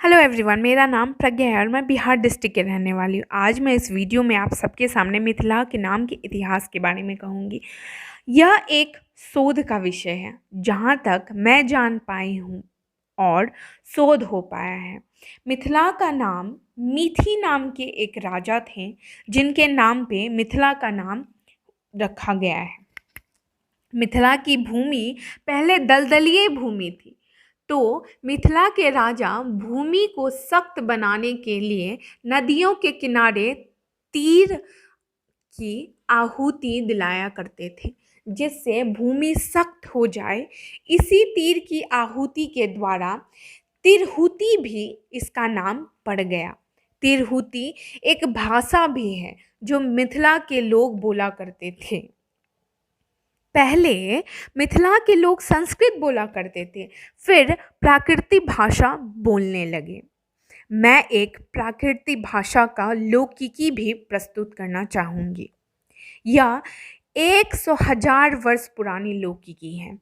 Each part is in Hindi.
हेलो एवरीवन, मेरा नाम प्रज्ञा है और मैं बिहार डिस्ट्रिक्ट के रहने वाली हूँ। आज मैं इस वीडियो में आप सबके सामने मिथिला के नाम के इतिहास के बारे में कहूँगी। यह एक शोध का विषय है जहाँ तक मैं जान पाई हूँ और शोध हो पाया है। मिथिला का नाम मिथि नाम के एक राजा थे जिनके नाम पे मिथिला का नाम रखा गया है। मिथिला की भूमि पहले दलदलीय भूमि थी, तो मिथिला के राजा भूमि को सख्त बनाने के लिए नदियों के किनारे तीर की आहुति दिलाया करते थे, जिससे भूमि सख्त हो जाए। इसी तीर की आहुति के द्वारा तिरहुती भी इसका नाम पड़ गया। तिरहुती एक भाषा भी है जो मिथिला के लोग बोला करते थे। पहले मिथिला के लोग संस्कृत बोला करते थे, फिर प्राकृतिक भाषा बोलने लगे। मैं एक प्राकृतिक भाषा का लौकिकी भी प्रस्तुत करना चाहूँगी। यह 100,000 वर्ष पुरानी लौकिकी है।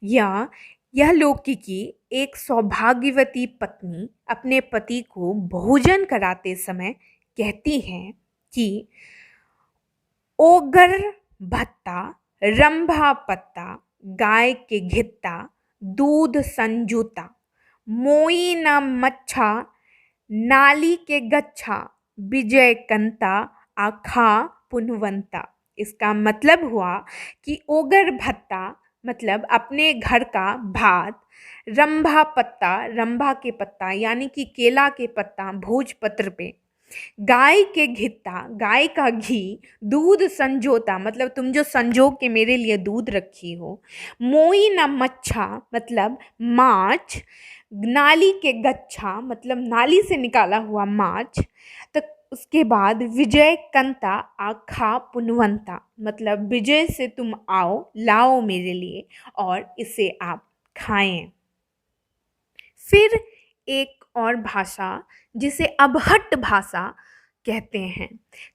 यह लौकिकी एक सौभाग्यवती पत्नी अपने पति को भोजन कराते समय कहती है कि ओगर भत्ता, रंभा पत्ता, गाय के घित्ता, दूध संजूता, मोई न मच्छा, नाली के गच्छा, विजय कंता, आखा पुनवंता। इसका मतलब हुआ कि ओगर भत्ता मतलब अपने घर का भात, रंभा पत्ता, रंभा के पत्ता यानी कि केला के पत्ता भोजपत्र पे, गाय के घित्ता गाय का घी, दूध संजोता मतलब तुम जो संजो के मेरे लिए दूध रखी हो, मोई न मच्छा मतलब माछ, नाली के गच्छा मतलब नाली से निकाला हुआ माछ, तो उसके बाद विजय कंता आखा पुनवंता मतलब विजय से तुम आओ लाओ मेरे लिए और इसे आप खाएं। फिर एक और भाषा जिसे अबहट्ट भाषा कहते हैं।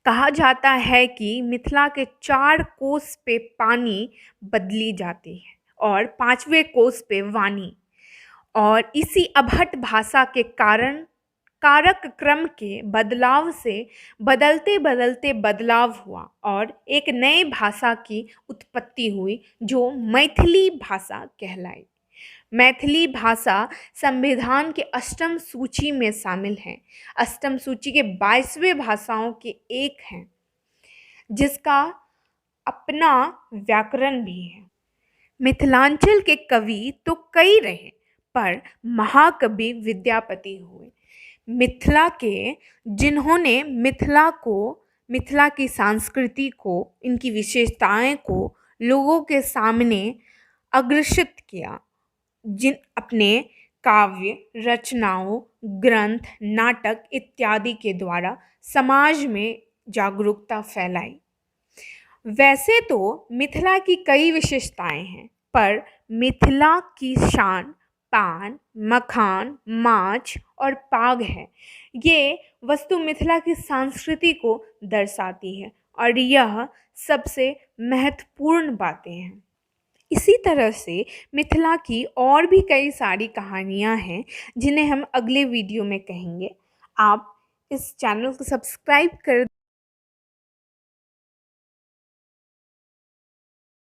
कहा जाता है कि मिथिला के 4 कोस पे पानी बदली जाती है और 5वें कोस पे वाणी, और इसी अबहट्ट भाषा के कारण कारक क्रम के बदलाव से बदलते बदलते बदलाव हुआ और एक नए भाषा की उत्पत्ति हुई जो मैथिली भाषा कहलाई। मैथिली भाषा संविधान के अष्टम सूची में शामिल है। अष्टम सूची के 22वें भाषाओं के एक हैं जिसका अपना व्याकरण भी है। मिथिलांचल के कवि तो कई रहे पर महाकवि विद्यापति हुए मिथिला के, जिन्होंने मिथिला की संस्कृति को, इनकी विशेषताएं को लोगों के सामने अग्रसित किया। जिन अपने काव्य रचनाओं, ग्रंथ, नाटक इत्यादि के द्वारा समाज में जागरूकता फैलाई। वैसे तो मिथिला की कई विशेषताएं हैं, पर मिथिला की शान पान, मखान, माछ और पाग है। ये वस्तु मिथिला की संस्कृति को दर्शाती है और यह सबसे महत्वपूर्ण बातें हैं। इसी तरह से मिथिला की और भी कई सारी कहानियाँ हैं जिन्हें हम अगले वीडियो में कहेंगे। आप इस चैनल को सब्सक्राइब कर